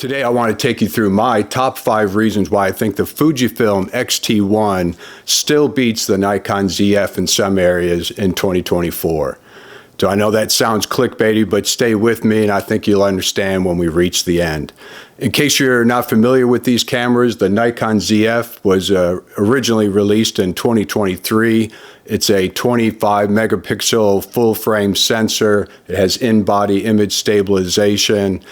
Today I want to take you through my top 5 reasons why I think the Fujifilm X-T1 still beats the Nikon Zf in some areas in 2024. So I know that sounds clickbaity, but stay with me and I think you'll understand when we reach the end. In case you're not familiar with these cameras, the Nikon Zf was originally released in 2023. It's a 25 megapixel full frame sensor. It has in-body image stabilization,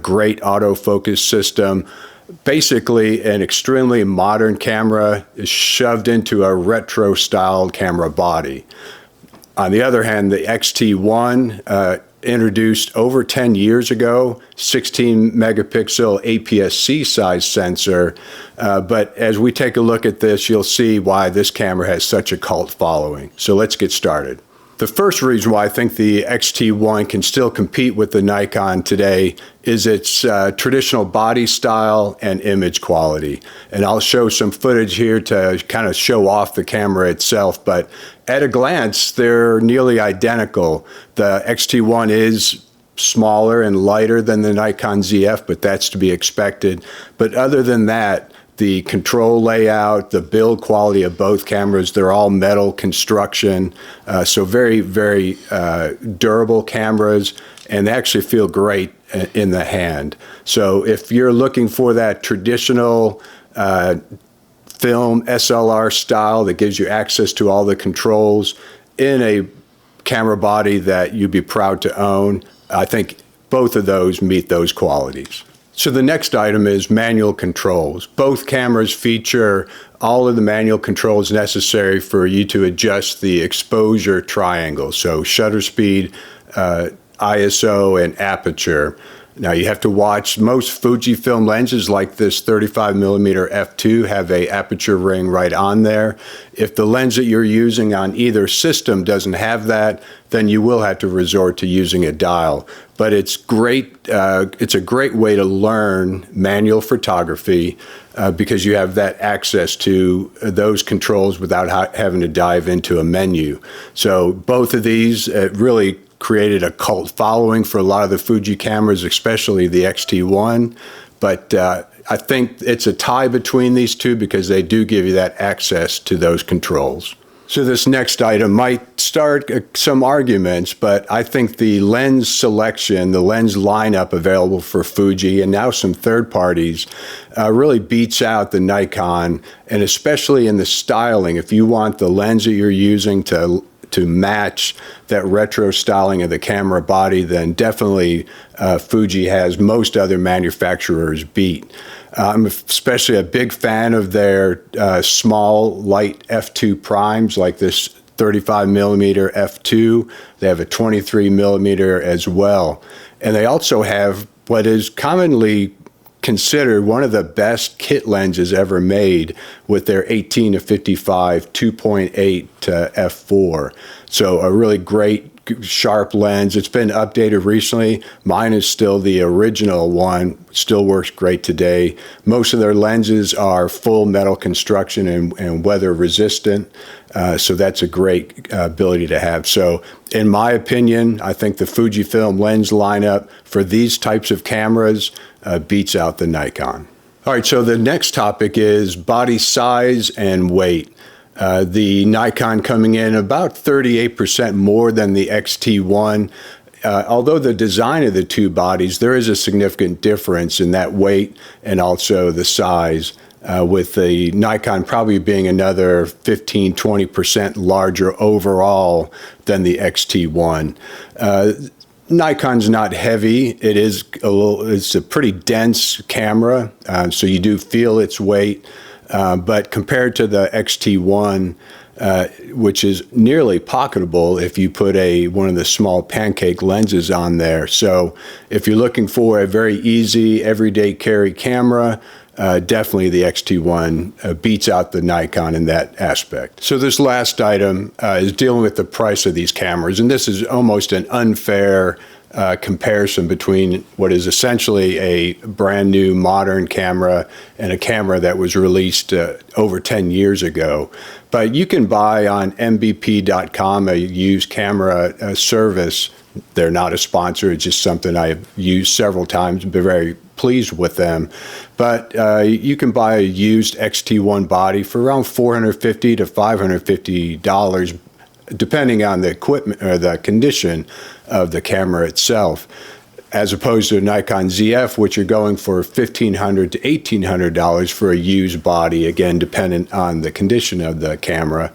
great autofocus system. Basically, an extremely modern camera is shoved into a retro styled camera body. On the other hand, the X-T1 introduced over 10 years ago, 16 megapixel APS-C size sensor. But as we take a look at this, you'll see why this camera has such a cult following. So let's get started. The first reason why I think the X-T1 can still compete with the Nikon today is its traditional body style and image quality. And I'll show some footage here to kind of show off the camera itself, but at a glance, they're nearly identical. The X-T1 is smaller and lighter than the Nikon Zf, but that's to be expected. But other than that, the control layout, the build quality of both cameras, they're all metal construction. So very, very durable cameras, and they actually feel great in the hand. So if you're looking for that traditional film SLR style that gives you access to all the controls in a camera body that you'd be proud to own, I think both of those meet those qualities. So the next item is manual controls. Both cameras feature all of the manual controls necessary for you to adjust the exposure triangle. So shutter speed, ISO, and aperture. Now you have to watch, most Fujifilm lenses like this 35mm f2 have a aperture ring right on there. If the lens that you're using on either system doesn't have that, then you will have to resort to using a dial. But it's great. It's a great way to learn manual photography because you have that access to those controls without having to dive into a menu. So both of these really created a cult following for a lot of the Fuji cameras, especially the X-T1. But I think it's a tie between these two because they do give you that access to those controls. So this next item might start some arguments, but I think the lens selection, the lens lineup available for Fuji and now some third parties really beats out the Nikon, and especially in the styling. If you want the lens that you're using to match that retro styling of the camera body, then definitely Fuji has most other manufacturers beat. I'm especially a big fan of their small light f2 primes like this 35mm f2. They have a 23mm as well. And they also have what is commonly considered one of the best kit lenses ever made with their 18 to 55 2.8 to f4. So a really great sharp lens. It's been updated recently. Mine is still the original one, still works great today. Most of their lenses are full metal construction and weather resistant. So that's a great ability to have. So in my opinion, I think the Fujifilm lens lineup for these types of cameras beats out the Nikon. All right, so the next topic is body size and weight. The Nikon coming in about 38% more than the X-T1. Although the design of the two bodies, there is a significant difference in that weight and also the size, with the Nikon probably being another 15–20% larger overall than the X-T1. Nikon's not heavy. It's a pretty dense camera, so you do feel its weight. But compared to the X-T1, which is nearly pocketable if you put one of the small pancake lenses on there. So if you're looking for a very easy everyday carry camera, definitely the X-T1 beats out the Nikon in that aspect. So this last item is dealing with the price of these cameras, and this is almost an unfair comparison between what is essentially a brand new modern camera and a camera that was released over 10 years ago. But you can buy on mbp.com a used camera service. They're not a sponsor. It's just something I've used several times, been very pleased with them. But you can buy a used X-T1 body for around $450 to $550, depending on the equipment or the condition of the camera itself, as opposed to a Nikon Zf, which are going for $1,500 to $1,800 for a used body, again, dependent on the condition of the camera.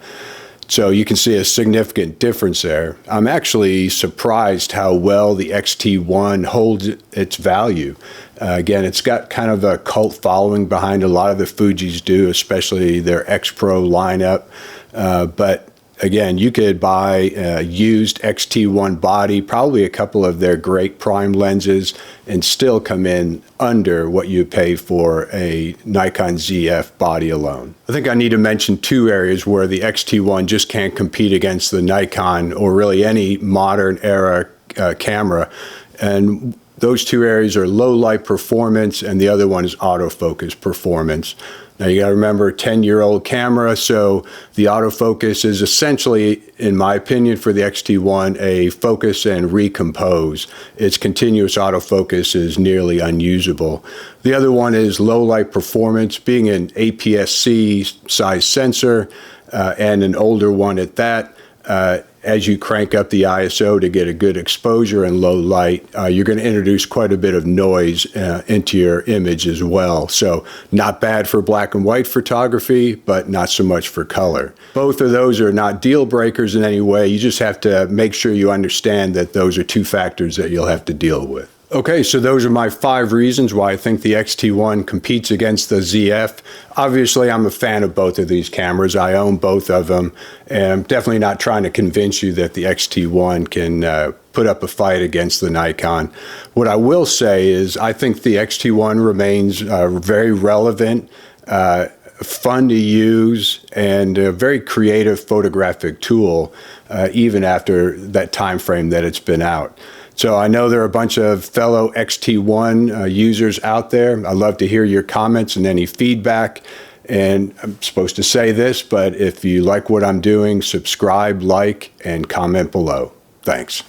So you can see a significant difference there. I'm actually surprised how well the X-T1 holds its value. Again, it's got kind of a cult following behind a lot of the Fujis do, especially their X-Pro lineup. But again, you could buy a used X-T1 body, probably a couple of their great prime lenses, and still come in under what you pay for a Nikon ZF body alone. I think I need to mention two areas where the X-T1 just can't compete against the Nikon or really any modern era camera. And those two areas are low light performance, and the other one is autofocus performance. Now you got to remember, 10-year-old camera, so the autofocus is essentially, in my opinion, for the X-T1, a focus and recompose. Its continuous autofocus is nearly unusable. The other one is low light performance, being an APS-C size sensor and an older one at that. As you crank up the ISO to get a good exposure in low light, you're going to introduce quite a bit of noise into your image as well. So not bad for black and white photography, but not so much for color. Both of those are not deal breakers in any way. You just have to make sure you understand that those are two factors that you'll have to deal with. Okay, so those are my 5 reasons why I think the X-T1 competes against the ZF. Obviously, I'm a fan of both of these cameras. I own both of them, and I'm definitely not trying to convince you that the X-T1 can put up a fight against the Nikon. What I will say is I think the X-T1 remains very relevant, fun to use, and a very creative photographic tool, even after that time frame that it's been out. So I know there are a bunch of fellow X-T1 users out there. I'd love to hear your comments and any feedback. And I'm supposed to say this, but if you like what I'm doing, subscribe, like, and comment below. Thanks.